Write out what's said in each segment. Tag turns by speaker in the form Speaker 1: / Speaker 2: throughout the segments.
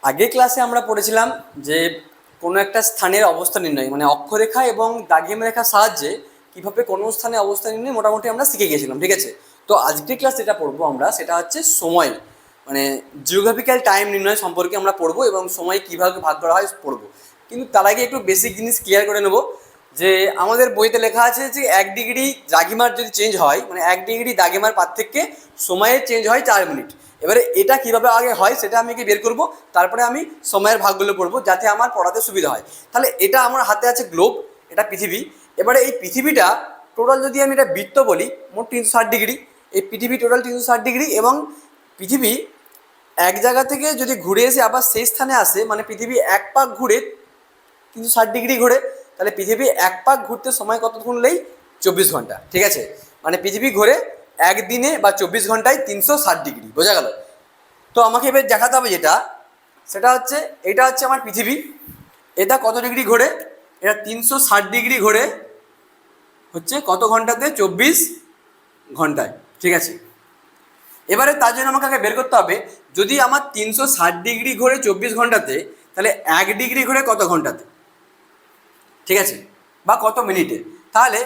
Speaker 1: আগের ক্লাসে আমরা পড়েছিলাম যে কোনো একটা স্থানের অবস্থান নির্ণয় মানে অক্ষরেখা এবং দাগিম রেখার সাহায্যে কিভাবে কোনো স্থানে অবস্থান নির্ণয় মোটামুটি আমরা শিখে গেছিলাম, ঠিক আছে। তো আজকের ক্লাস যেটা পড়বো আমরা সেটা হচ্ছে সময় মানে জিওগ্রাফিক্যাল টাইম নির্ণয় সম্পর্কে আমরা পড়বো এবং সময় কীভাবে ভাগ করা হয় পড়বো। কিন্তু তার আগে একটু বেসিক জিনিস ক্লিয়ার করে নেবো যে আমাদের বইতে লেখা আছে যে 1 ডিগ্রি দ্রাঘিমার যদি চেঞ্জ হয় মানে 1 ডিগ্রি দ্রাঘিমার পার্থক্যে সময়ের চেঞ্জ হয় 4 মিনিট। এবারে এটা কিভাবে আগে হয় সেটা আমি কি বের করব, তারপরে আমি সময়ের ভাগগুলো পড়বো যাতে আমার পড়াতে সুবিধা হয়। তাহলে এটা আমার হাতে আছে গ্লোব, এটা পৃথিবী। এবারে এই পৃথিবীটা টোটাল যদি আমি এটা বৃত্ত বলি মোট 360 ডিগ্রি। এই পৃথিবী টোটাল 360 ডিগ্রি এবং পৃথিবী এক জায়গা থেকে যদি ঘুরে এসে আবার সেই স্থানে আসে মানে পৃথিবী এক পাক ঘুরে 360 ডিগ্রি ঘুরে, তাহলে পৃথিবী এক পাক ঘুরতে সময় কতক্ষণ নেই? 24 ঘন্টা, ঠিক আছে। মানে পৃথিবী ঘুরে একদিনে বা 24 ঘন্টায় 360 ডিগ্রি, বোঝা গেল? তো আমাকে এবার দেখাতে হবে যেটা সেটা হচ্ছে এটা হচ্ছে আমার পৃথিবী। এটা কত ডিগ্রি ঘোরে? এটা 360 ডিগ্রি ঘোরে হচ্ছে কত ঘন্টাতে? 24 ঘন্টায়, ঠিক আছে। এবারে তার জন্য আমাকে আগে বের করতে হবে যদি আমার 360 ডিগ্রি ঘোরে 24 ঘন্টাতে, তাহলে 1 ডিগ্রি ঘোরে কত ঘন্টাতে, ঠিক আছে, বা কত মিনিটে। তাহলে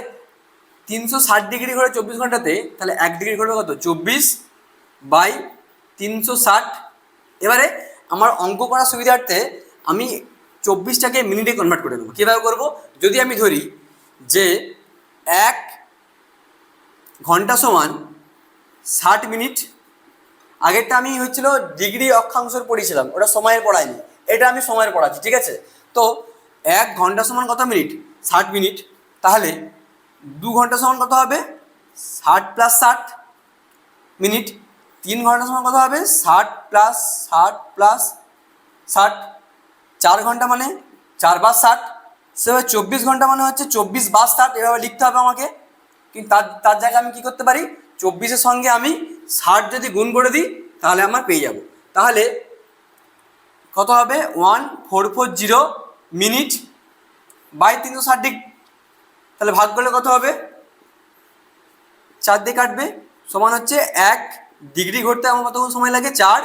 Speaker 1: 360 ডিগ্রি ঘোরে 24 ঘন্টাতে, তাহলে 1 ডিগ্রি ঘোরে কত? 24/360। এবারে আমার অঙ্ক করার সুবিধার্থে আমি 24টাকে মিনিটে কনভার্ট করে দেবো। কীভাবে করবো? যদি আমি ধরি যে 1 ঘন্টা সমান 60 মিনিট। আগেরটা আমি হচ্ছিল ডিগ্রি অক্ষাংশের পড়িয়েছিলাম, ওটা সময়ের পড়ায়নি, এটা আমি সময়ের পড়াচ্ছি, ঠিক আছে। তো 1 ঘন্টা সমান কত মিনিট? 60 মিনিট। তাহলে 2 ঘন্টা সমান কত হবে? 60 + 60 মিনিট। 3 ঘন্টা সমান কত হবে? 60 + 60 + 60। 4 ঘন্টা মানে 4/60। সেভাবে 24 ঘন্টা মানে হচ্ছে 24/60, এভাবে লিখতে হবে আমাকে। কিন্তু তার তার জায়গায় আমি কী করতে পারি? 24-এর সঙ্গে আমি 60 যদি গুণ করে দিই তাহলে আমার পেয়ে যাব। তাহলে কত হবে? 1440 মিনিট বাই 360 ডিগ্রি। তাহলে ভাগ করলে কত হবে? 4 দিয়ে কাটবে, সমান হচ্ছে 1 ডিগ্রি ঘুরতে আমার কতক্ষণ সময় লাগে? 4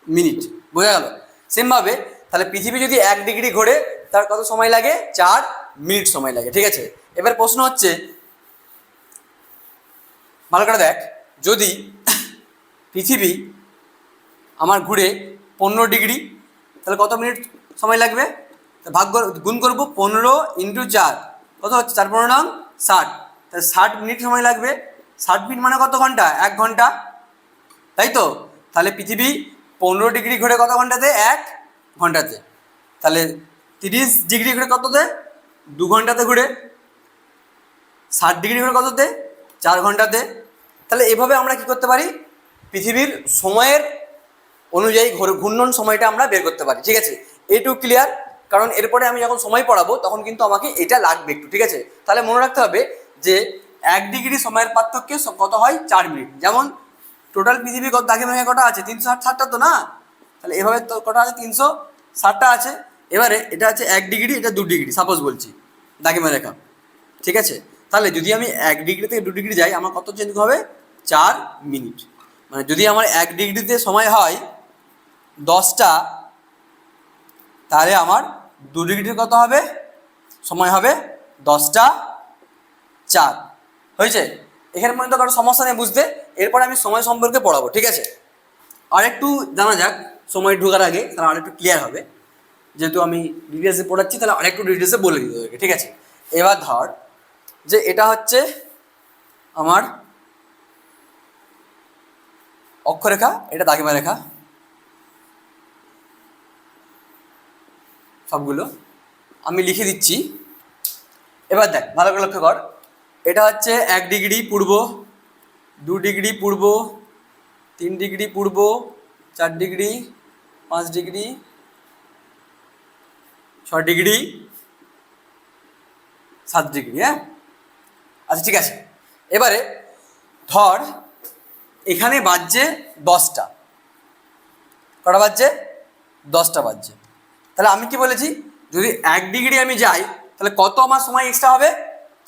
Speaker 1: মিনিট, বোঝা গেল? সেমভাবে তাহলে পৃথিবী যদি 1 ডিগ্রি ঘোরে তার কত সময় লাগে? 4 মিনিট সময় লাগে, ঠিক আছে। এবার প্রশ্ন হচ্ছে ভালো করে দেখ, যদি পৃথিবী আমার ঘুরে 15 ডিগ্রি তাহলে কত মিনিট সময় লাগবে? ভাগ গুণ করবো 15 × 4, কত হচ্ছে? 4×15 = 60। তাহলে 60 মিনিট সময় লাগবে। 60 মিনিট মানে কত ঘন্টা? 1 ঘন্টা, তাই তো। তাহলে পৃথিবী 15 ডিগ্রি ঘুরে কত ঘন্টাতে? 1 ঘন্টাতে। তাহলে 30 ডিগ্রি ঘুরে কততে? 2 ঘন্টাতে ঘুরে। 60 ডিগ্রি ঘুরে কততে? 4 ঘন্টাতে। তাহলে এভাবে আমরা কি করতে পারি? পৃথিবীর সময়ের অনুযায়ী ঘূর্ণন সময়টা আমরা বের করতে পারি, ঠিক আছে। এইটুকু ক্লিয়ার? কারণ এরপরে আমি যখন সময় পড়াবো তখন কিন্তু আমাকে এটা লাগবে একটু, ঠিক আছে। তাহলে মনে রাখতে হবে যে 1 ডিগ্রি সময়ের পার্থক্যে কত হয়? 4 মিনিট। যেমন টোটাল পৃথিবী কত দাগিমা কটা আছে? 360টা তো না? তাহলে এভাবে তো কটা আছে? 360টা আছে। এবারে এটা আছে 1 ডিগ্রি, এটা 2 ডিগ্রি সাপোজ বলছি দাগিমা রেখা, ঠিক আছে। তাহলে যদি আমি 1 ডিগ্রি থেকে 2 ডিগ্রি যাই আমার কত চেঞ্জ হবে? 4 মিনিট। মানে যদি আমার 1 ডিগ্রিতে সময় হয় 10টা, তাহলে আমার 2 ডিগ্রিতে কত হবে? সময় হবে 10টা 4। হয়েছে? এখানে পর্যন্ত কারো সমস্যা নেই বুঝতে। এরপরে আমি সময় সম্পর্কে পড়াবো, ঠিক আছে। আর একটু জানা যাক সময় ঢোকার আগে, তাহলে আরেকটু ক্লিয়ার হবে। যেহেতু আমি ডিটেলসে পড়াচ্ছি তাহলে আরেকটু ডিটেলসে বলে দিতে হবে, ঠিক আছে। এবার ধর যে এটা হচ্ছে আমার অক্ষরেখা, এটা দাগিমা রেখা, সবগুলো আমি লিখে দিচ্ছি। এবার দেখ ভালো করে লক্ষ্য কর, এটা হচ্ছে 1 ডিগ্রি পূর্ব, 2 ডিগ্রি পূর্ব, 3 ডিগ্রি পূর্ব, 4 ডিগ্রি, 5 ডিগ্রি, 6 ডিগ্রি, 7 ডিগ্রি। হ্যাঁ, আচ্ছা ঠিক আছে। এবারে ধর এখানে বাজছে 10টা, কটা বাজছে? 10টা বাজছে। তাহলে আমি কি বলেছি? যদি 1 ডিগ্রি আমি যাই তাহলে কত আমার সময় এক্সট্রা হবে?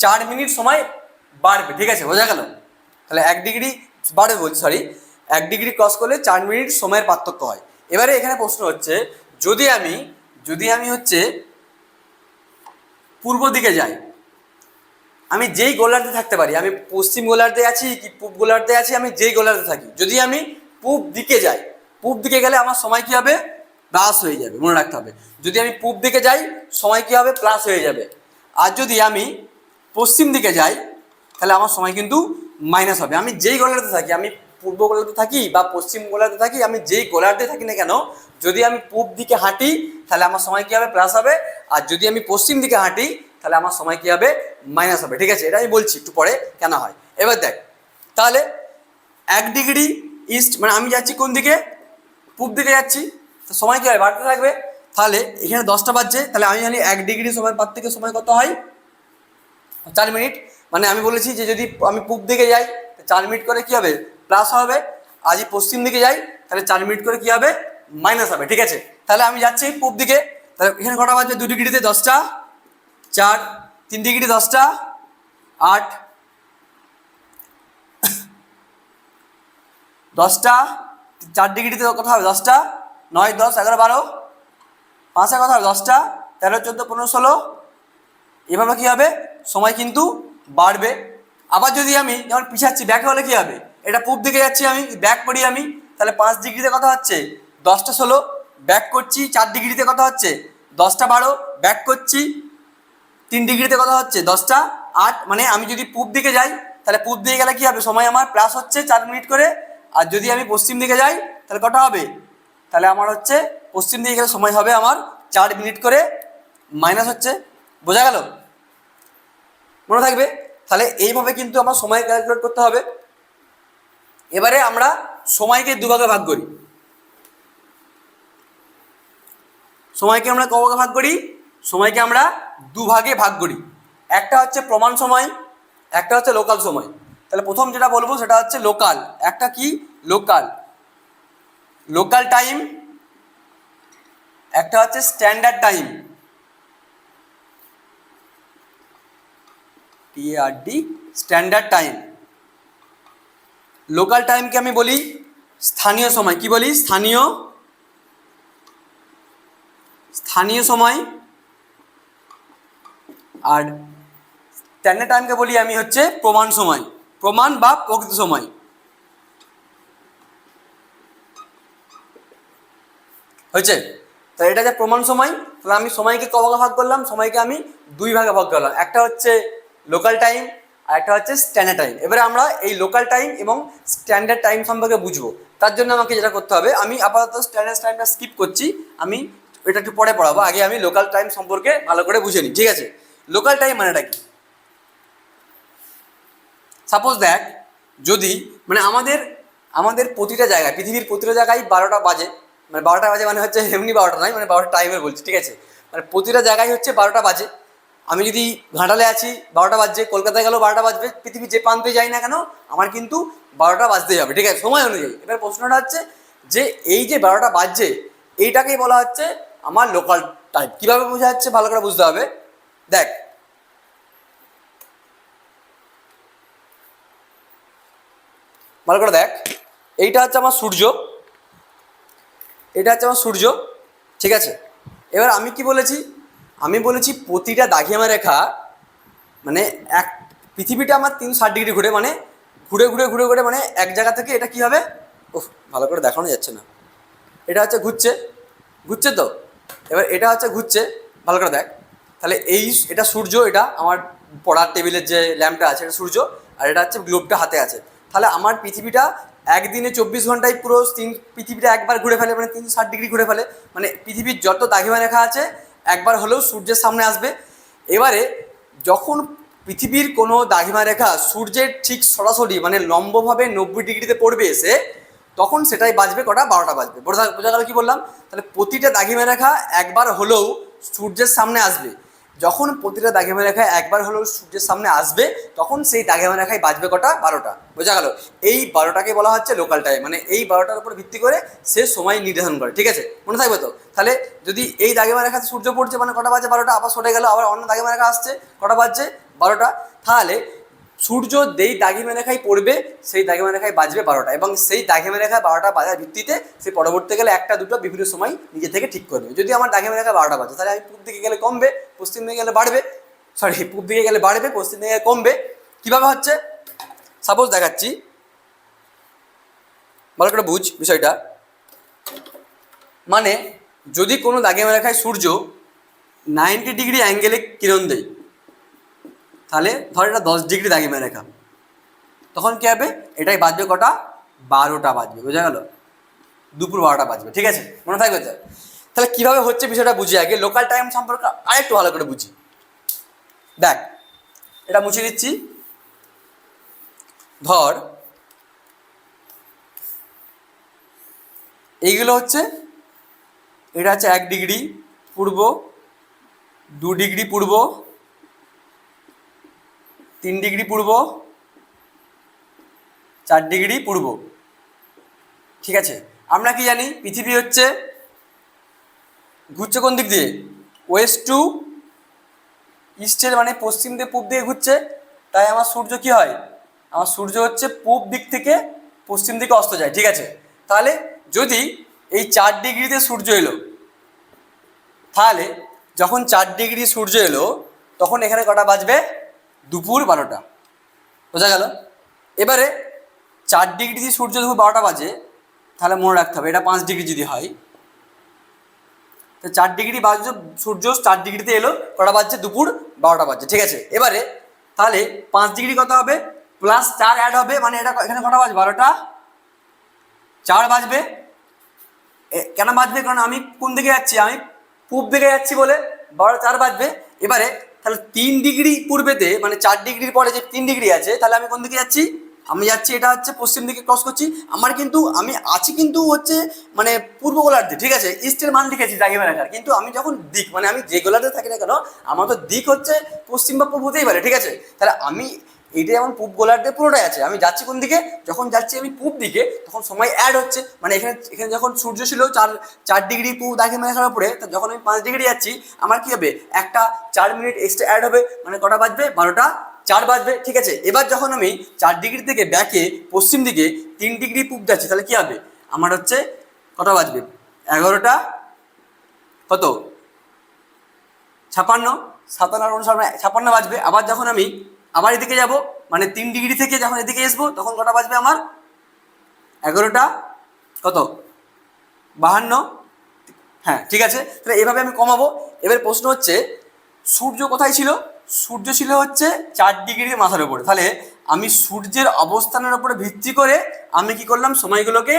Speaker 1: 4 মিনিট সময় বাড়বে, ঠিক আছে, বোঝা গেল? তাহলে 1 ডিগ্রি বাড়বে বলছি, সরি, 1 ডিগ্রি ক্রস করলে 4 মিনিট সময়ের পার্থক্য হয়। এবারে এখানে প্রশ্ন হচ্ছে, যদি আমি হচ্ছে পূর্ব দিকে যাই, আমি যেই গোলার্ধে থাকতে পারি, আমি পশ্চিম গোলার্ধে আছি কি পূব গোলার্ধে আছি, আমি যেই গোলার্ধে থাকি, যদি আমি পূব দিকে যাই, পূব দিকে গেলে আমার সময় কি হবে, প্লাস হয়ে যাবে, মনে রাখতে হবে। যদি আমি পূব দিকে যাই সময় কি হবে, প্লাস হয়ে যাবে। আর যদি আমি পশ্চিম দিকে যাই তাহলে আমার সময় কিন্তু মাইনাস হবে। আমি যেই গোলার্ধে থাকি, আমি পূর্ব গোলার্ধে থাকি বা পশ্চিম গোলার্ধে থাকি, আমি যেই গোলার্ধে থাকি না কেন, যদি আমি পূব দিকে হাঁটি তাহলে আমার সময় কি হবে, প্লাস হবে। আর যদি আমি পশ্চিম দিকে হাঁটি তাহলে আমার সময় কি হবে, মাইনাস হবে। ঠিক আছে, এটা আমি বলছি একটু পরে কেন হয়। এবার দেখ, তাহলে 1 ডিগ্রি ইস্ট মানে আমি যাচ্ছি কোন দিকে, পূব দিকে যাচ্ছি, তো সময় কি হয়, বাড়তে থাকবে। তাহলে এখানে 10টা বাজছে, তাহলে আমি জানি 1 ডিগ্রি সময় পার থেকে সময় কত হয়, 4 মিনিট। মানে আমি বলেছি যে যদি আমি পূব দিকে যাই 4 মিনিট করে কি হবে, প্লাস হবে। আর যদি পশ্চিম দিকে যাই তাহলে 4 মিনিট করে কি হবে, মাইনাস হবে। ঠিক আছে, তাহলে আমি যাচ্ছি পূব দিকে, তাহলে এখানে কটা বাজছে, 2 ডিগ্রিতে 10টা, 4, 3 ডিগ্রি 10টা, 8, 10টা, 4 ডিগ্রিতে কথা হবে 10টা, 9, 10, 11, 12, 5-এ কথা হবে 10টা, 13, 14, 15, 16, এভাবে কি হবে, সময় কিন্তু বাড়বে। আবার যদি আমি যেমন পিছাচ্ছি, ব্যাক হলে কি হবে, এটা পূব দিকে যাচ্ছি, আমি ব্যাক করি আমি, তাহলে 5 ডিগ্রিতে কথা হচ্ছে 10টা 16, ব্যাক করছি। 4 ডিগ্রিতে কথা হচ্ছে 10টা 12, ব্যাক করছি। 3 ডিগ্রিতে কথা হচ্ছে 10টা 8। মানে আমি যদি পূব দিকে যাই তাহলে পূব দিকে গেলে কি হবে, সময় আমার প্লাস হচ্ছে 4 মিনিট করে। আর যদি আমি পশ্চিম দিকে যাই তাহলে কটা হবে, তাহলে আমার হচ্ছে পশ্চিম দিকে গেলে সময় হবে আমার 4 মিনিট করে মাইনাস হচ্ছে। বোঝা গেল, মনে থাকবে। তাহলে এইভাবে কিন্তু আমার সময় ক্যালকুলেট করতে হবে। এবারে আমরা সময়কে দুভাগে ভাগ করি। সময়কে আমরা ক ভাগে ভাগ করি, সময়কে আমরা দুভাগে ভাগ করি। একটা হচ্ছে প্রমাণ সময়, একটা হচ্ছে লোকাল সময়। তাহলে প্রথম যেটা বলবো সেটা হচ্ছে লোকাল। একটা কি, লোকাল, লোকাল টাইম, একটা হচ্ছে standard time, TARD, standard time. Local টাইমকে আমি বলি স্থানীয় সময়। কি বলি, স্থানীয় সময়। আর স্ট্যান্ডার্ড টাইমকে বলি আমি হচ্ছে প্রমাণ সময়, প্রমাণ বা প্রকৃত সময়। হয়েছে, তাহলে এটা যে প্রমাণ সময়, তাহলে আমি সময়কে ক ভাগে ভাগ করলাম, সময়কে আমি 2 ভাগে ভাগ করলাম। একটা হচ্ছে লোকাল টাইম আর একটা হচ্ছে স্ট্যান্ডার্ড টাইম। এবারে আমরা এই লোকাল টাইম এবং স্ট্যান্ডার্ড টাইম সম্পর্কে বুঝবো। তার জন্য আমাকে যেটা করতে হবে, আমি আপাতত স্ট্যান্ডার্ড টাইমটা স্কিপ করছি, আমি এটা একটু পরে পড়াবো। আগে আমি লোকাল টাইম সম্পর্কে ভালো করে বুঝে নিই। ঠিক আছে, লোকাল টাইম মানেটা কি, সাপোজ দেখ, যদি মানে আমাদের প্রতিটা জায়গায়, পৃথিবীর প্রতিটা জায়গায় 12টা বাজে, মানে 12টা বাজে মানে হচ্ছে এমনি 12টা নয়, মানে 12টা টাইমের বলছি। ঠিক আছে, মানে প্রতিটা জায়গায় হচ্ছে 12টা বাজে। আমি যদি ঘাটালে আছি 12টা বাজছে, কলকাতায় গেলেও 12টা বাজবে, পৃথিবীর যে প্রান্তে যাই না কেন আমার কিন্তু 12টা বাজতে যাবে। ঠিক আছে, সময় অনুযায়ী। এবার প্রশ্নটা হচ্ছে যে এই যে 12টা বাজছে এইটাকেই বলা হচ্ছে আমার লোকাল টাইম। কীভাবে বোঝা যাচ্ছে ভালো করে বুঝতে হবে। দেখ, ভালো করে দেখ, এইটা হচ্ছে আমার সূর্য, এটা হচ্ছে আমার সূর্য। ঠিক আছে, এবার আমি কি বলেছি, আমি বলেছি প্রতিটা দাঘিমা রেখা মানে এক, পৃথিবীটা আমার 360 ডিগ্রি ঘুরে, মানে ঘুরে ঘুরে ঘুরে ঘুরে মানে এক জায়গা থেকে এটা কি হবে, ওহ ভালো করে দেখানো যাচ্ছে না, এটা হচ্ছে ঘুরছে, ঘুরছে তো। এবার এটা হচ্ছে ঘুরছে, ভালো করে দেখ। তাহলে এটা সূর্য, এটা আমার পড়ার টেবিলের যে ল্যাম্পটা আছে এটা সূর্য, আর এটা হচ্ছে গ্লোবটা হাতে আছে। তাহলে আমার পৃথিবীটা একদিনে 24 ঘন্টায় পুরো পৃথিবীটা একবার ঘুরে ফেলে, মানে 360 ডিগ্রি ঘুরে ফেলে। মানে পৃথিবীর যত দাঘিমা রেখা আছে একবার হলেও সূর্যের সামনে আসবে। এবারে যখন পৃথিবীর কোনো দাঘিমা রেখা সূর্যের ঠিক সরাসরি মানে লম্বভাবে 90 ডিগ্রিতে পড়বে এসে, তখন সেটাই বাজবে কটা, 12টা বাজবে। বোঝা গেল কি বললাম। তাহলে প্রতিটা দাঘিমা রেখা একবার হলেও সূর্যের সামনে আসবে। যখন প্রতিটা দাঘিমা রেখা একবার হলেও সূর্যের সামনে আসবে তখন সেই দাঘিমা রেখায় বাজবে কটা, 12টা। বোঝা গেল, এই 12টাকে বলা হচ্ছে লোকাল টাইম। মানে এই 12টার উপর ভিত্তি করে সে সময় নির্ধারণ করে। ঠিক আছে, মনে থাকবে তো। তাহলে যদি এই দাঘিমা রেখাতে সূর্য পড়ছে মানে কটা বাজে, 12টা। আবার সরে গেল, আবার অন্য দাঘিমা রেখা আসছে, কটা বাজছে, 12টা। তাহলে সূর্য যেই দাগিমা রেখায় পড়বে সেই দাগিমা রেখায় বাজবে 12টা, এবং সেই দাগিমা রেখায় 12টা বাজার ভিত্তিতে সে পরবর্তীকালে একটা দুটো বিভিন্ন সময় নিজে থেকে ঠিক করবে। যদি আমার দাগিমা রেখা 12টা বাজে, তাহলে আমি পূব দিকে গেলে কমবে, পশ্চিম দিকে গেলে বাড়বে, পূব দিকে গেলে বাড়বে, পশ্চিম দিকে গেলে কমবে। কীভাবে হচ্ছে সাপোজ দেখাচ্ছি, ভালো করে বুঝ বিষয়টা। মানে যদি কোনো দাগিমা রেখায় সূর্য 90 ডিগ্রি অ্যাঙ্গেলে কিরণ দেয়, তাহলে ধর এটা 10 ডিগ্রি দাগিমা রেখা, তখন কী হবে, এটাই বাজবে কটা, 12টা বাজবে, বোঝা গেল, দুপুর 12টা বাজবে। ঠিক আছে, মনে থাকবে তো? তাহলে কীভাবে হচ্ছে বিষয়টা বুঝি আগে, লোকাল টাইম সম্পর্কে আরেকটু ভালো করে বুঝি। দেখ, এটা মুছে দিচ্ছি। ধর এইগুলো হচ্ছে, এটা হচ্ছে 1 ডিগ্রি পূর্ব, 2 ডিগ্রি পূর্ব, 3 ডিগ্রি পূর্ব, 4 ডিগ্রি পূর্ব। ঠিক আছে, আমরা কি জানি, পৃথিবী হচ্ছে ঘুরছে কোন দিক দিয়ে, ওয়েস্ট টু ইস্টের, মানে পশ্চিম দিয়ে পূব দিকে ঘুরছে। তাই আমার সূর্য কি হয়, আমার সূর্য হচ্ছে পূব দিক থেকে পশ্চিম দিকে অস্ত যায়। ঠিক আছে, তাহলে যদি এই 4 ডিগ্রিতে সূর্য এলো, তাহলে যখন 4 ডিগ্রি সূর্য এলো তখন এখানে কটা বাজবে, দুপুর 12টা, বোঝা গেল। এবারে 4 ডিগ্রি যদি সূর্য দুপুর 12টা বাজে, তাহলে মনে রাখতে হবে এটা 5 ডিগ্রি যদি হয়, তো 4 ডিগ্রি বাজছে, সূর্য 4 ডিগ্রিতে এলো, কটা বাজছে, দুপুর 12টা বাজছে। ঠিক আছে, এবারে তাহলে 5 ডিগ্রি কত হবে, +4 অ্যাড হবে, মানে এটা এখানে কটা বাজবে, 12টা 4 বাজবে। কেন বাজবে, কারণ আমি কোন দিকে যাচ্ছি, আমি পূব দিকে যাচ্ছি বলে 12টা 4 বাজবে। এবারে তাহলে 3 ডিগ্রি পূর্বেতে, মানে 4 ডিগ্রির পরে যে 3 ডিগ্রি আছে, তাহলে আমি কোন দিকে যাচ্ছি, আমি যাচ্ছি, এটা হচ্ছে পশ্চিম দিকে ক্রস করছি। আমার কিন্তু আমি আছি কিন্তু হচ্ছে মানে পূর্ব গোলার্ধে। ঠিক আছে, ইস্টের মান লিখেছি দাগিমা রেখার, কিন্তু আমি যখন দিক, মানে আমি যে গোলার্ধে থাকি না কেন, আমার তো দিক হচ্ছে পশ্চিম বা পূর্ব হতেই পারে। ঠিক আছে, তাহলে আমি এইটা যেমন পূব গোলার্ধে পুরোটাই আছে, আমি যাচ্ছি কোন দিকে, যখন যাচ্ছি আমি পূব দিকে, তখন সময় অ্যাড হচ্ছে। মানে এখানে এখানে যখন সূর্য ছিল 4 ডিগ্রি পূব দাগিমা রেখার উপরে, যখন আমি 5 ডিগ্রি যাচ্ছি, আমার কি হবে, একটা 4 মিনিট এক্সট্রা অ্যাড হবে, মানে কটা বাজবে, 12টা 4 বাজবে। ঠিক আছে, এবার যখন আমি 4 ডিগ্রি থেকে ব্যাকে পশ্চিম দিকে 3 ডিগ্রি পূব যাচ্ছি, তাহলে কি হবে, আমার হচ্ছে কটা বাজবে, 11টা কত, 56, 57 বাজবে। আবার যখন আমি আবার এদিকে যাব, মানে 3 ডিগ্রি থেকে যখন এদিকে আসবো, তখন কটা বাজবে আমার, 11টা কত, 52। হ্যাঁ, ঠিক আছে, তাহলে এভাবে আমি কমাবো। এবার প্রশ্ন হচ্ছে, সূর্য কোথায় ছিল, সূর্য ছিল হচ্ছে 4 ডিগ্রির মাথার উপরে। তাহলে আমি সূর্যের অবস্থানের উপরে ভিত্তি করে আমি কি করলাম, সময়গুলোকে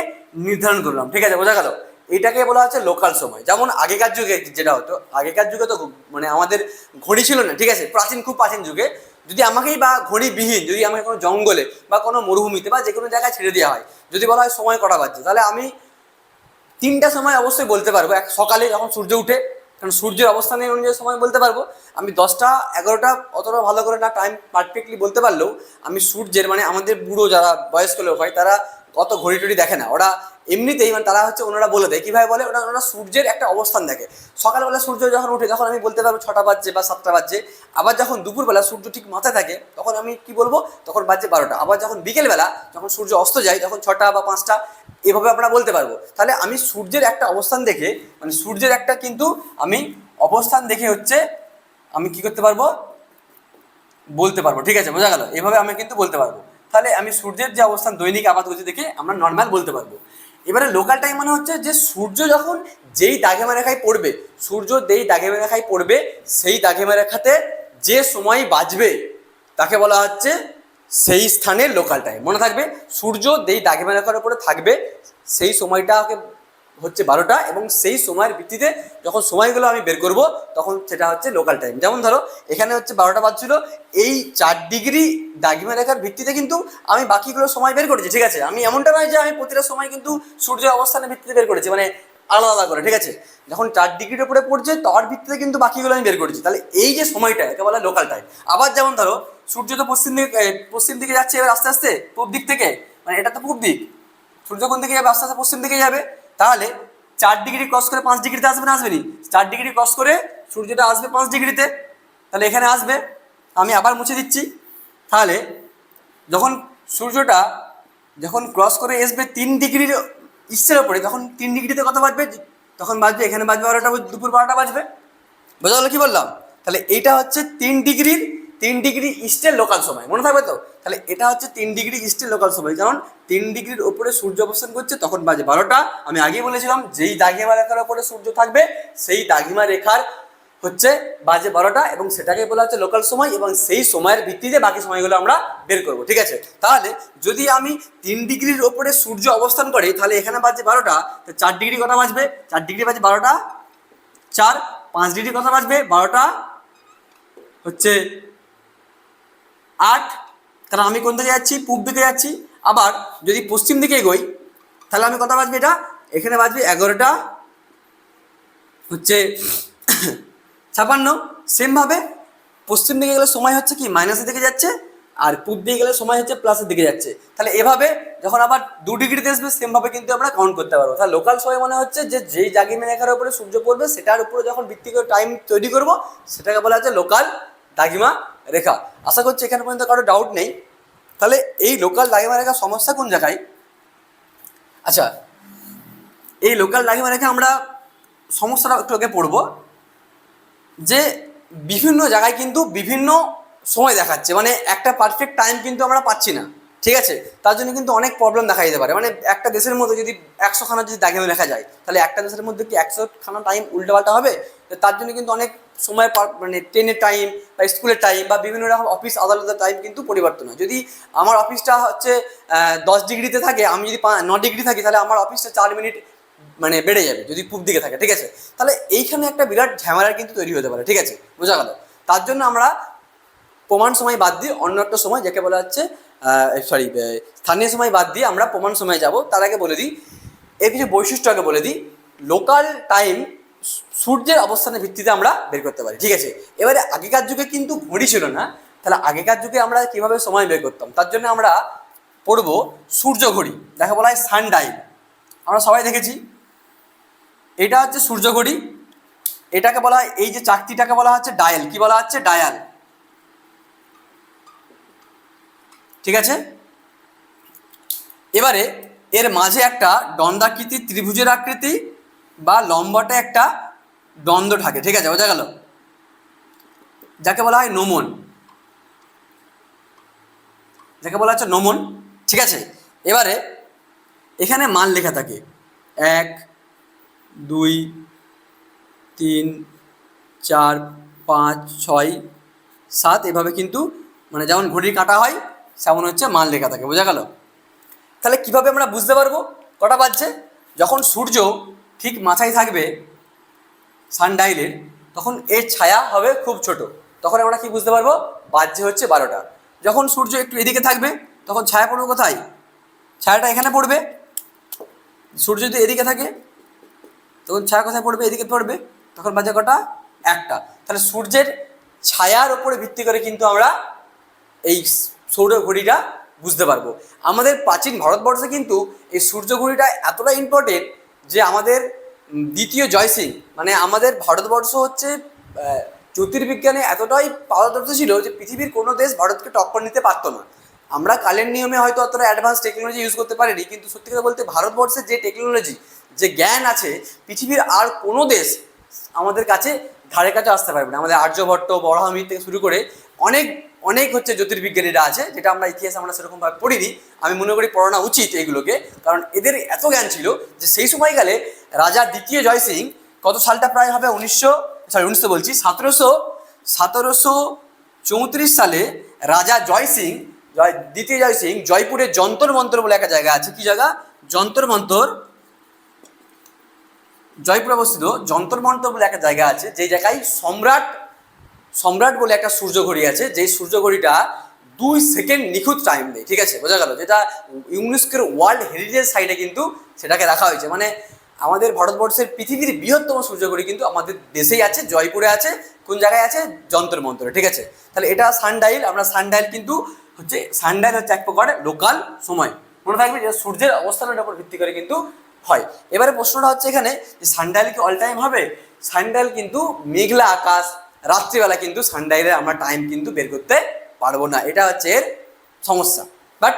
Speaker 1: নির্ধারণ করলাম। ঠিক আছে, বোঝা গেল। এটাকে বলা হচ্ছে লোকাল সময়। যেমন আগেকার যুগে যেটা হতো, আগেকার যুগে তো মানে আমাদের ঘড়ি ছিল না। ঠিক আছে, খুব প্রাচীন যুগে যদি আমাকেই, বা ঘড়িবিহীন, যদি আমাকে কোনো জঙ্গলে বা কোনো মরুভূমিতে বা যে কোনো জায়গায় ছেড়ে দেওয়া হয়, যদি বলা হয় সময় কটা বাজছে, তাহলে আমি 3টা সময় অবশ্যই বলতে পারবো। এক সকালে যখন সূর্য উঠে, কারণ সূর্যের অবস্থানের অনুযায়ী সময় বলতে পারবো। আমি 10টা 11টা অতটা ভালো করে না টাইম পারফেক্টলি বলতে পারলেও, আমি সূর্যের, মানে আমাদের বুড়ো যারা বয়স্ক লোক হয়, তারা অত ঘড়ি টড়ি দেখে না, ওরা এমনিতেই, মানে তারা হচ্ছে ওনারা বলে দেয় কীভাবে বলে, ওরা সূর্যের একটা অবস্থান দেখে। সকালবেলা সূর্য যখন উঠে, তখন আমি বলতে পারবো 6টা বাজছে বা 7টা বাজছে। আবার যখন দুপুরবেলা সূর্য ঠিক মাথায় থাকে, তখন আমি কি বলবো, তখন বাজছে 12টা। আবার যখন বিকেলবেলা যখন সূর্য অস্ত যায়, তখন 6টা বা 5টা, এভাবে আমরা বলতে পারবো। তাহলে আমি সূর্যের একটা অবস্থান দেখে, মানে সূর্যের একটা কিন্তু আমি অবস্থান দেখে হচ্ছে আমি কি করতে পারবো, বলতে পারবো। ঠিক আছে, বোঝা গেল, এভাবে আমি কিন্তু বলতে পারবো। তাহলে আমি সূর্যের যে অবস্থান দৈনিক আপাতগতি দেখে আমরা নর্মাল বলতে পারবো। এবারে লোকাল টাইম মানে হচ্ছে যে সূর্য যখন যেই দাগিমা রেখায় পড়বে, সূর্য যেই দাগিমা রেখায় পড়বে, সেই দাগিমা রেখাতে যে সময় বাজবে তাকে বলা হচ্ছে সেই স্থানের লোকাল টাইম। মনে থাকবে, সূর্য যেই দাগিমা রেখার উপরে থাকবে সেই সময়টাকে হচ্ছে 12টা, এবং সেই সময়ের ভিত্তিতে যখন সময়গুলো আমি বের করব, তখন সেটা হচ্ছে লোকাল টাইম। যেমন ধরো এখানে হচ্ছে 12টা বাজছিল, এই 4 ডিগ্রি দাগিমা রেখার ভিত্তিতে কিন্তু আমি বাকিগুলো সময় বের করেছি। ঠিক আছে, আমি এমনটা নয় যে আমি প্রতিটা সময় কিন্তু সূর্যের অবস্থানের ভিত্তিতে বের করেছি, মানে আলাদা আলাদা করে। ঠিক আছে, যখন 4 ডিগ্রির উপরে পড়ছে তার ভিত্তিতে কিন্তু বাকিগুলো আমি বের করেছি। তাহলে এই যে সময়টা, একে বলা লোকাল টাইম। আবার যেমন ধরো সূর্য তো পশ্চিম দিকে যাচ্ছে এবার আস্তে আস্তে পূব দিক থেকে, মানে এটা তো পূব দিক, সূর্য কোন দিকে যাবে, আস্তে আস্তে পশ্চিম দিকে যাবে। তাহলে 4 ডিগ্রি ক্রস করে 5 ডিগ্রিতে আসবে না, আসবেনি? 4 ডিগ্রি ক্রস করে সূর্যটা আসবে 5 ডিগ্রিতে, তাহলে এখানে আসবে। আমি আবার মুছে দিচ্ছি। তাহলে যখন সূর্যটা যখন ক্রস করে আসবে 3 ডিগ্রির ইস্টের ওপরে, তখন 3 ডিগ্রিতে কত বাজবে? তখন বাজবে এখানে বাজবে 12টা, দুপুর 12টা বাজবে। বোঝা গেল কি বললাম? তাহলে এইটা হচ্ছে 3 ডিগ্রি ইস্টের লোকাল সময়, মনে থাকবে তো? তাহলে এটা হচ্ছে 3 ডিগ্রি ইস্টের লোকাল সময়, কারণ 3 ডিগ্রির ওপরে সূর্য অবস্থান করছে, তখন বাজে 12টা। আমি আগেই বলেছিলাম যেই দাগিমা রেখার ওপরে সূর্য থাকবে সেই দাগিমা রেখার হচ্ছে বাজে 12টা, এবং সেটাকে বলা হচ্ছে লোকাল সময়, এবং সেই সময়ের ভিত্তিতে বাকি সময়গুলো আমরা বের করব, ঠিক আছে? তাহলে যদি আমি 3 ডিগ্রির ওপরে সূর্য অবস্থান করে, তাহলে এখানে বাজে 12টা, তো 4 ডিগ্রি কথা বাজবে, 4 ডিগ্রি বাজে 12টা, 5 ডিগ্রি কথা বাজবে 12টা হচ্ছে 8, কারণ আমি কোন দিকে যাচ্ছি? পূব দিকে যাচ্ছি। আবার যদি পশ্চিম দিকে এগোই, তাহলে আমি কথা বাজবে এটা, এখানে বাজবে 11টা হচ্ছে 56। সেমভাবে পশ্চিম দিকে গেলে সময় হচ্ছে কি মাইনাসের দিকে যাচ্ছে, আর পূব দিকে গেলে সময় হচ্ছে প্লাসের দিকে যাচ্ছে। তাহলে এভাবে যখন আবার 2 ডিগ্রিতে আসবে, সেমভাবে কিন্তু আমরা কাউন্ট করতে পারবো। তাহলে লোকাল সময় মনে হচ্ছে যে যেই দাগিমা রেখার উপরে সূর্য পড়বে সেটার উপরে যখন ভিত্তি করে টাইম তৈরি করব, সেটাকে বলা হচ্ছে লোকাল দাগিমা রেখা। আশা করছি এখানে পর্যন্ত কারো ডাউট নেই। তাহলে এই লোকাল দাগিমা রেখার সমস্যা কোন জায়গায়? আচ্ছা, এই লোকাল দাগিমা রেখা আমরা সমস্যাটা একটু আগে পড়বো, যে বিভিন্ন জায়গায় কিন্তু বিভিন্ন সময় দেখাচ্ছে, মানে একটা পারফেক্ট টাইম কিন্তু আমরা পাচ্ছি না, ঠিক আছে? তার জন্য কিন্তু অনেক প্রবলেম দেখা যেতে পারে। মানে একটা দেশের মধ্যে যদি 100খানা যদি দাগিমা লেখা যায়, তাহলে একটা দেশের মধ্যে কি 100খানা টাইম উল্টোপাল্টা হবে? তো তার জন্য কিন্তু অনেক সময় মানে ট্রেনের টাইম বা স্কুলের টাইম বা বিভিন্ন রকম অফিস আদালতের টাইম কিন্তু পরিবর্তন হয়। যদি আমার অফিসটা হচ্ছে 10 ডিগ্রিতে থাকে, আমি যদি 9 ডিগ্রি থাকি, তাহলে আমার অফিসটা 4 মিনিট মানে বেড়ে যাবে যদি পূব দিকে থাকে, ঠিক আছে? তাহলে এইখানে একটা বিরাট ঝামেলার কিন্তু তৈরি হতে পারে, ঠিক আছে? বোঝা গেল? তার জন্য আমরা প্রমাণ সময় বাদ দিয়ে অন্য একটা সময়, যাকে বলা হচ্ছে স্থানীয় সময় বাদ দিয়ে আমরা প্রমাণ সময় যাব। তার আগে বলে দিই এর কিছু বৈশিষ্ট্য, আগে বলে দিই। লোকাল টাইম সূর্যের অবস্থানের ভিত্তিতে আমরা বের করতে পারি, ঠিক আছে? এবারে আগেকার যুগে কিন্তু ঘড়ি ছিল না, তাহলে আগেকার যুগে আমরা কিভাবে সময় বের করতাম? তার জন্য আমরা পড়বো সূর্য ঘড়ি, যাকে বলা হয় সানডাইল। আমরা সবাই দেখেছি, এটা হচ্ছে সূর্য ঘড়ি। এটাকে বলা হয়, এই যে চাকতিটাকে বলা হচ্ছে ডায়াল। কি বলা হচ্ছে? ডায়াল, ঠিক আছে? এবারে এর মাঝে একটা দণ্ডাকৃতি ত্রিভুজের আকৃতি বা লম্বাটে একটা দ্বন্দ্ব থাকে, ঠিক আছে? বোঝা গেল? যাকে বলা হয় নোমন, যাকে বলা হচ্ছে নোমন, ঠিক আছে? এবারে এখানে মান লেখা থাকে 1, 2, 3, 4, 5, 6, 7, এভাবে কিন্তু মানে যেমন ঘড়ির কাঁটা হয় সেমন হচ্ছে মান লেখা থাকে। বোঝা গেল? তাহলে কিভাবে আমরা বুঝতে পারবো কটা বাজছে? যখন সূর্য ঠিক মাথায় থাকবে সানডাইলের, তখন এর ছায়া হবে খুব ছোট, তখন আমরা কি বুঝতে পারবো? বাজছে হচ্ছে 12টা। যখন সূর্য একটু এদিকে থাকবে, তখন ছায়া পড়বে কোথায়? ছায়াটা এখানে পড়বে। সূর্য যদি এদিকে থাকে, তখন ছায়া কোথায় পড়বে? এদিকে পড়বে, তখন বাজে কটা? 1টা। তাহলে সূর্যের ছায়ার ওপরে ভিত্তি করে কিন্তু আমরা এই সৌর ঘড়িটা বুঝতে পারবো। আমাদের প্রাচীন ভারতবর্ষে কিন্তু এই সূর্য ঘড়িটা এতটা ইম্পর্টেন্ট যে আমাদের দ্বিতীয় জয়সিং, মানে আমাদের ভারতবর্ষ হচ্ছে জ্যোতির্বিজ্ঞানে এতটাই পারদর্শী ছিল যে পৃথিবীর কোনো দেশ ভারতকে টক্কর নিতে পারতো না। আমরা কালের নিয়মে হয়তো অতটা অ্যাডভান্স টেকনোলজি ইউজ করতে পারিনি, কিন্তু সত্যি কথা বলতে ভারতবর্ষের যে টেকনোলজি, যে জ্ঞান আছে, পৃথিবীর আর কোনো দেশ আমাদের কাছে ধারে কাছে আসতে পারবে না। আমাদের আর্যভট্ট, বরাহমিহির থেকে শুরু করে অনেক অনেক হচ্ছে জ্যোতির্বিজ্ঞানীরা আছে, যেটা আমরা ইতিহাস আমরা সেরকমভাবে পড়িনি। আমি মনে করি পড়ানো উচিত এইগুলোকে, কারণ এদের এত জ্ঞান ছিল যে সেই সময়কালে রাজা দ্বিতীয় জয়সিং, কত সালটা প্রায় হবে 1900 বলছি 1734 সালে রাজা জয়সিং, দ্বিতীয় জয়সিং জয়পুরের যন্তর মন্তর বলে একটা জায়গা আছে। কি জায়গা? যন্তর মন্তর, জয়পুরে অবস্থিত যন্তর মন্তর বলে একটা জায়গা আছে, যেই জায়গায় সম্রাট বলে একটা সূর্য ঘড়ি আছে, যেই সূর্য ঘড়িটা 2 সেকেন্ড নিখুঁত টাইম দেয়, ঠিক আছে? বোঝা গেল? যেটা ইউনেস্কোর ওয়ার্ল্ড হেরিটেজ সাইটে কিন্তু সেটাকে রাখা হয়েছে। মানে আমাদের ভারতবর্ষের পৃথিবীর বৃহত্তম সূর্য ঘড়ি কিন্তু আমাদের দেশেই আছে, জয়পুরে আছে। কোন জায়গায় আছে? যন্তর মন্তরে, ঠিক আছে? তাহলে এটা সানডাইল। আমরা সানডাইল কিন্তু হচ্ছে এক প্রকার লোকাল সময়, মনে থাকবে যে সূর্যের অবস্থানের উপর ভিত্তি করে কিন্তু হয়। এবারে প্রশ্নটা হচ্ছে এখানে যে সানডাইল কি অল টাইম হবে? সানডাইল কিন্তু মেঘলা আকাশ, রাত্রিবেলা কিন্তু সানডাইলের আমরা টাইম কিন্তু বের করতে পারবো না, এটা হচ্ছে এর সমস্যা। বাট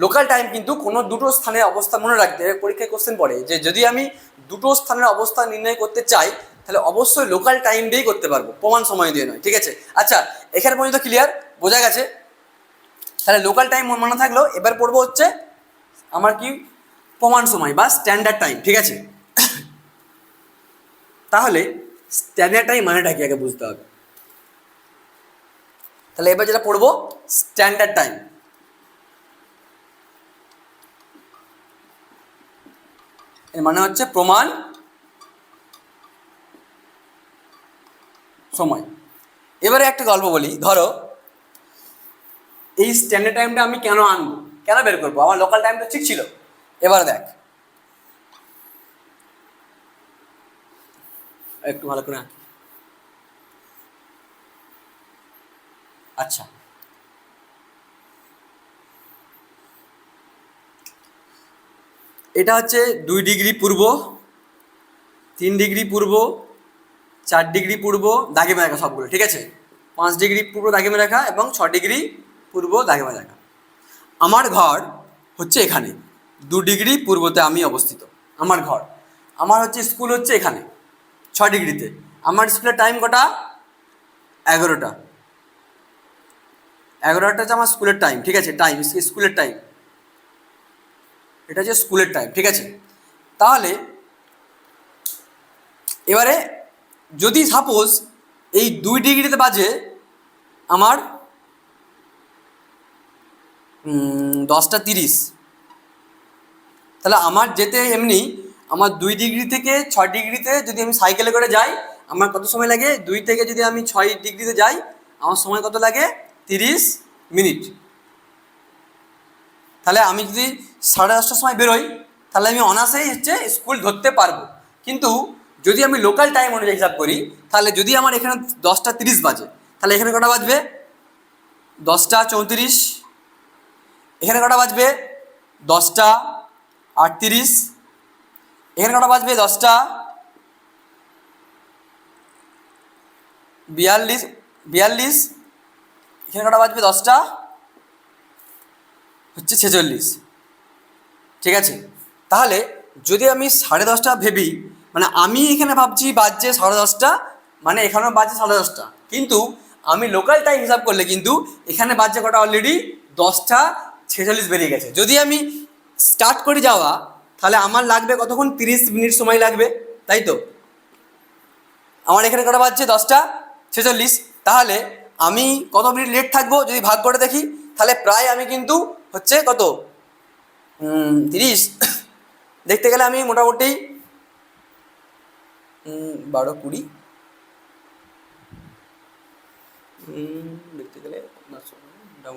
Speaker 1: লোকাল টাইম কিন্তু কোনো দুটো স্থানের অবস্থা মনে রাখতে পরীক্ষায় কোশ্চেন পড়ে যে যদি আমি দুটো স্থানের অবস্থা নির্ণয় করতে চাই তাহলে অবশ্যই লোকাল টাইম দিয়েই করতে পারবো, প্রমাণ সময় দিয়ে নয়। ঠিক আছে, আচ্ছা এখানে পর্যন্ত ক্লিয়ার, বোঝা গেছে? তাহলে লোকাল টাইম মনে থাকলো। এবার পড়বো হচ্ছে আমার কি প্রমাণ সময় বা স্ট্যান্ডার্ড টাইম। ঠিক আছে, তাহলে স্ট্যান্ডার্ড টাইম মানেটা কি আগে বুঝতে হবে। তাহলে এবার যেটা পড়বো স্ট্যান্ডার্ড টাইম। এর মানে হচ্ছে প্রমাণ সময়। এবারে একটা গল্প বলি, ধরো এই স্ট্যান্ডার্ড টাইমটা আমি কেন আনবো, কেন বের করবো, আমার লোকাল টাইমটা ঠিক ছিল। এবার দেখ একটু ভালো করে আঁকি। আচ্ছা, এটা হচ্ছে 2 ডিগ্রি পূর্ব, 3 ডিগ্রি পূর্ব, 4 ডিগ্রি পূর্ব দাগে মেরে রাখা সবগুলো। ঠিক আছে, 5 ডিগ্রি পূর্ব দাগে মেরে রাখা এবং 6 ডিগ্রি পূর্ব দাগে মেরে রাখা। আমার ঘর হচ্ছে এখানে, 2 ডিগ্রি পূর্বতে আমি অবস্থিত। আমার ঘর, আমার হচ্ছে স্কুল হচ্ছে এখানে 6 ডিগ্রিতে। আমার স্কুলের টাইম কটা? 11টা। 11টা হচ্ছে আমার স্কুলের টাইম। ঠিক আছে, টাইম স্কুলের টাইম, এটা হচ্ছে স্কুলের টাইম। ঠিক আছে, তাহলে এবারে যদি সাপোজ এই 2 ডিগ্রিতে বাজে আমার 10টা 30, তাহলে আমার যেতে এমনি আমার 2 ডিগ্রি থেকে 6 ডিগ্রিতে যদি আমি সাইকেলে করে যাই আমার কত সময় লাগে? 2 থেকে যদি আমি 6 ডিগ্রিতে যাই আমার সময় কত লাগে? 30 মিনিট। তাহলে আমি যদি 10:30টার সময় বেরোই তাহলে আমি অনায়াসেই হচ্ছে স্কুল ধরতে পারবো। কিন্তু যদি আমি লোকাল টাইম অনুযায়ী হিসাব করি তাহলে যদি আমার এখানে 10টা 30 বাজে তাহলে এখানে কটা বাজবে? 10টা 34। এখানে কটা বাজবে? 10টা 38। এখানে কটা বাজবে? 10টা 42। এখানে কটা বাজবে? 10টা 46। ঠিক আছে, তাহলে যদি আমি 10:30 ভেবি, মানে আমি এখানে ভাবছি বাজছে 10:30, মানে এখানেও বাজছে 10:30, কিন্তু আমি লোকাল টাইম হিসাব করলে কিন্তু এখানে বাজছে কটা? অলরেডি 10টা 46 বেরিয়ে গেছে। যদি আমি স্টার্ট করি যাওয়া তাহলে আমার লাগবে কতক্ষণ? 30 মিনিট সময় লাগবে, তাই তো? আমার এখানে কটা বাজছে? 10টা 46। তাহলে আমি কত মিনিট লেট থাকবো যদি ভাগ করে দেখি? তাহলে প্রায় আমি কিন্তু হচ্ছে কত 30 দেখতে গেলে আমি মোটামুটি 12 20 দেখতে গেলে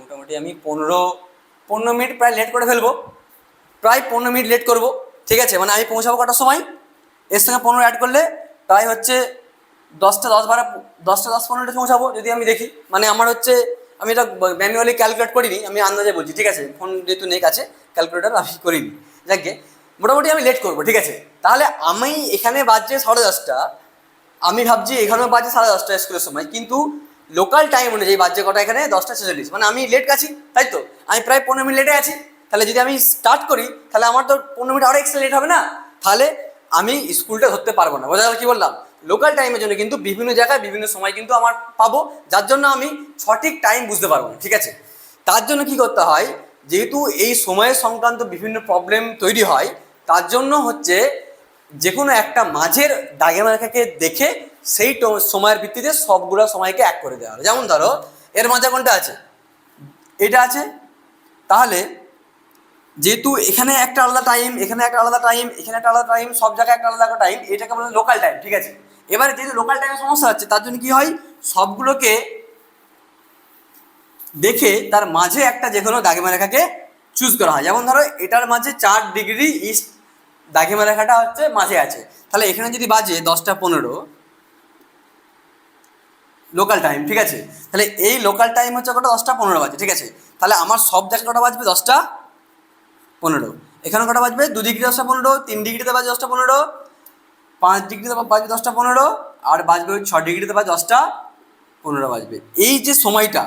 Speaker 1: মোটামুটি আমি 15 মিনিট প্রায় লেট করে ফেলবো, প্রায় 15 মিনিট লেট করবো। ঠিক আছে, মানে আমি পৌঁছাবো কটার সময়? এর সঙ্গে 15 অ্যাড করলে প্রায় হচ্ছে 10টা 10 12 10টা 10 15 পৌঁছাবো যদি আমি দেখি। মানে আমার হচ্ছে আমি এটা ম্যানুয়ালি ক্যালকুলেট করিনি, আমি আন্দাজে বলছি। ঠিক আছে, ফোন যেহেতু নেই কাছে ক্যালকুলেটার আমি করিনি, যাকে মোটামুটি আমি লেট করবো। ঠিক আছে, তাহলে আমি এখানে বাজছে 10:30, আমি ভাবছি এখানেও বাজছে 10:30 স্কুলের সময়, কিন্তু লোকাল টাইম অনুযায়ী বাজছে কটা? এখানে 10টা 46, মানে আমি লেট আছি, তাই তো? আমি প্রায় 15 মিনিট লেটে আছি। তাহলে যদি আমি স্টার্ট করি তাহলে আমার তো 15 মিনিট আরও এক্সট্রা লেট হবে না? তাহলে আমি স্কুলটা ধরতে পারবো না। বোঝা গেল কি বললাম? লোকাল টাইমের জন্য কিন্তু বিভিন্ন জায়গায় বিভিন্ন সময় কিন্তু আমার পাবো, যার জন্য আমি সঠিক টাইম বুঝতে পারবো না। ঠিক আছে, তার জন্য কি করতে হয়? যেহেতু এই সময়ের সংক্রান্ত বিভিন্ন প্রবলেম তৈরি হয়, তার জন্য হচ্ছে যে কোনো একটা মাঝের দাগেমারেখাকে দেখে সেই সময়ের ভিত্তিতে সবগুলো সময়কে এক করে দেওয়া হয়। যেমন ধরো এর মাঝে কোনটা আছে? এটা আছে। তাহলে যেহেতু এখানে একটা আলাদা টাইম, এখানে একটা আলাদা টাইম, এখানে একটা আলাদা টাইম, সব জায়গায় একটা আলাদা টাইম, এটাকে বলে লোকাল টাইম। ঠিক আছে, এবারে যেহেতু লোকাল টাইমের সমস্যা হচ্ছে তার জন্য কি হয়? সবগুলোকে দেখে তার মাঝে একটা যে কোনো দাগেমা রেখাকে চুজ করা হয়। যেমন ধরো এটার মাঝে 4 ডিগ্রি ইস্ট দাগেমা রেখাটা হচ্ছে মাঝে আছে, তাহলে এখানে যদি বাজে 10টা 15 লোকাল টাইম। ঠিক আছে, তাহলে এই লোকাল টাইম হচ্ছে কটা? 10টা 15 বাজে। ঠিক আছে, তাহলে আমার সব জায়গায় কটা বাজবে? 10টা 15। এখানে কটা বাজবে? 2 ডিগ্রি 10টা 15, 3 ডিগ্রিতে বাজে 10টা 15, 5 ডিগ্রিতে বাজবে 10টা 15, আর বাজবে ওই 6 ডিগ্রিতে বাজে 10টা 15 বাজবে। এই যে সময়টা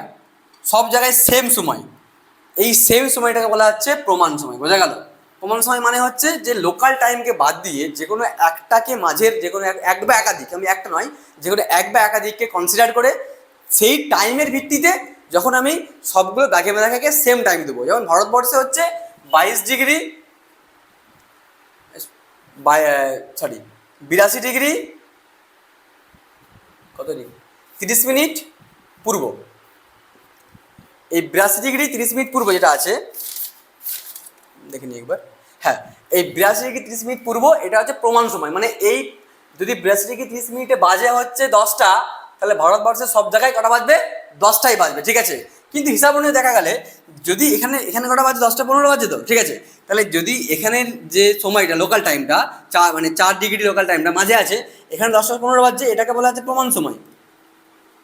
Speaker 1: সব জায়গায় সেম সময়, এই সেম সময়টাকে বলা হচ্ছে প্রমাণ সময়। বোঝা গেল? প্রমাণ সময় মানে হচ্ছে যে লোকাল টাইমকে বাদ দিয়ে যে কোনো একটাকে মাঝের যে কোনো এক বা একাধিক, আমি একটা নয়, যে কোনো এক বা একাধিককে কনসিডার করে সেই টাইমের ভিত্তিতে যখন আমি সবগুলো দাগে মেধাকে সেম টাইম দেবো। যেমন ভারতবর্ষে হচ্ছে 22 ডিগ্রি 82 ডিগ্রি কত ডিগ্রি 30 মিনিট পূর্ব। এই 82 ডিগ্রি 30 মিনিট পূর্ব যেটা আছে, দেখে নিই একবার। হ্যাঁ, এই 82 ডিগ্রি 30 মিনিট পূর্ব এটা হচ্ছে প্রমাণ সময়। মানে এই যদি 82 ডিগ্রি 30 মিনিটে বাজে হচ্ছে 10টা, তাহলে ভারতবর্ষের সব জায়গায় কটা বাজবে? 10টাই বাজবে, ঠিক আছে। কিন্তু হিসাব অনুযায়ী দেখা গেলে যদি এখানে এখানে কটা বাজে? 10টা 15 বাজে তো, ঠিক আছে। তাহলে যদি এখানের যে সময়টা লোকাল টাইমটা 4 ডিগ্রি লোকাল টাইমটা মাঝে আছে, এখানে 10টা 15 বাজছে, এটাকে বলা হচ্ছে প্রমাণ সময়।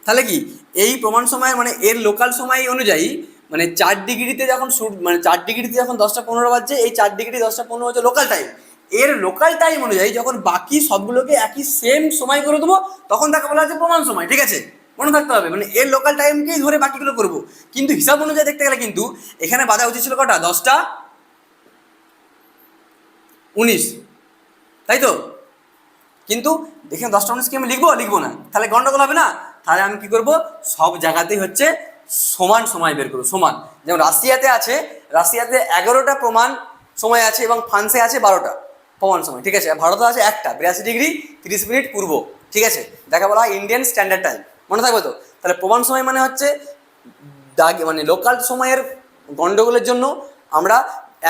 Speaker 1: তাহলে কি এই প্রমাণ সময় মানে এর লোকাল সময় অনুযায়ী মানে 4 ডিগ্রিতে যখন মানে 4 ডিগ্রিতে যখন 10টা 15 বাজছে, এই 4 ডিগ্রি 10টা 15 হচ্ছে লোকাল টাইম। এর লোকাল টাইম অনুযায়ী যখন বাকি সবগুলোকে একই সেম সময় করে দেবো, তখন তাকে বলা হচ্ছে প্রমাণ সময়, ঠিক আছে। মনে থাকতে হবে, মানে এর লোকাল টাইমকেই ধরে বাকিগুলো করবো। কিন্তু হিসাব অনুযায়ী দেখতে গেলে কিন্তু এখানে বাজা উচিত ছিল কটা? 10টা 19, তাই তো। কিন্তু এখানে 10টা 19 কি আমি লিখবো না? তাহলে গন্ডগোল হবে না? তাহলে আমি কি করব, সব জায়গাতেই হচ্ছে সমান সময় বের করবো, সমান। যেমন রাশিয়াতে আছে, রাশিয়াতে 11টা প্রমাণ সময় আছে এবং ফ্রান্সে আছে 12টা প্রমাণ সময়, ঠিক আছে। ভারতে আছে একটা 82 ডিগ্রি 30 মিনিট পূর্ব, ঠিক আছে। দেখা বলা হয় ইন্ডিয়ান স্ট্যান্ডার্ড টাইম, মনে থাকবে তো। তাহলে প্রমাণ সময় মানে হচ্ছে মানে লোকাল সময়ের গন্ডগোলের জন্য আমরা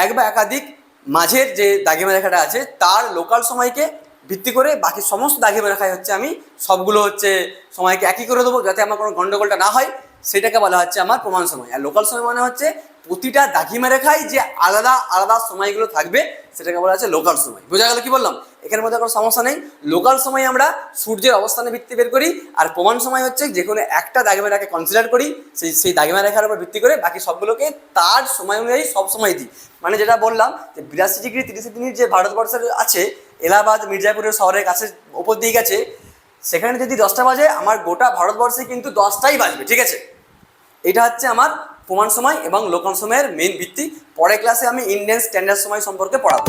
Speaker 1: এক বা একাধিক মাঝের যে দাগিমা রেখাটা আছে তার লোকাল সময়কে ভিত্তি করে বাকি সমস্ত দাগিমা রেখায় হচ্ছে আমি সবগুলো হচ্ছে সময়কে একই করে দেবো, যাতে আমার কোনো গন্ডগোলটা না হয়। সেটাকে বলা হচ্ছে আমার প্রমাণ সময়। আর লোকাল সময় মানে হচ্ছে প্রতিটা দাগিমা রেখায় যে আলাদা আলাদা সময়গুলো থাকবে, সেটাকে বলা হচ্ছে লোকাল সময়। বোঝা গেল কি বললাম? এখানের মধ্যে কোনো সমস্যা নেই। লোকাল সময় আমরা সূর্যের অবস্থানের ভিত্তি বের করি, আর প্রমাণ সময় হচ্ছে যে কোনো একটা দাগিমা রেখাকে কনসিডার করি, সেই দাগিমা রেখার উপর ভিত্তি করে বাকি সবগুলোকে তার সময় অনুযায়ী সব সময় দিই। মানে যেটা বললাম যে 82 ডিগ্রি 30 মিনিট যে ভারতবর্ষের আছে, এলাহাবাদ মির্জাপুরের শহরের কাছে ওপর দিকে গেছে, সেখানে যদি 10টা বাজে, আমার গোটা ভারতবর্ষে কিন্তু 10টাই বাজবে, ঠিক আছে। এটা হচ্ছে আমার প্রমাণ সময় এবং লোকাল সময়ের মেন ভিত্তি। পরের ক্লাসে আমি ইন্ডিয়ান স্ট্যান্ডার্ড সময় সম্পর্কে পড়াবো।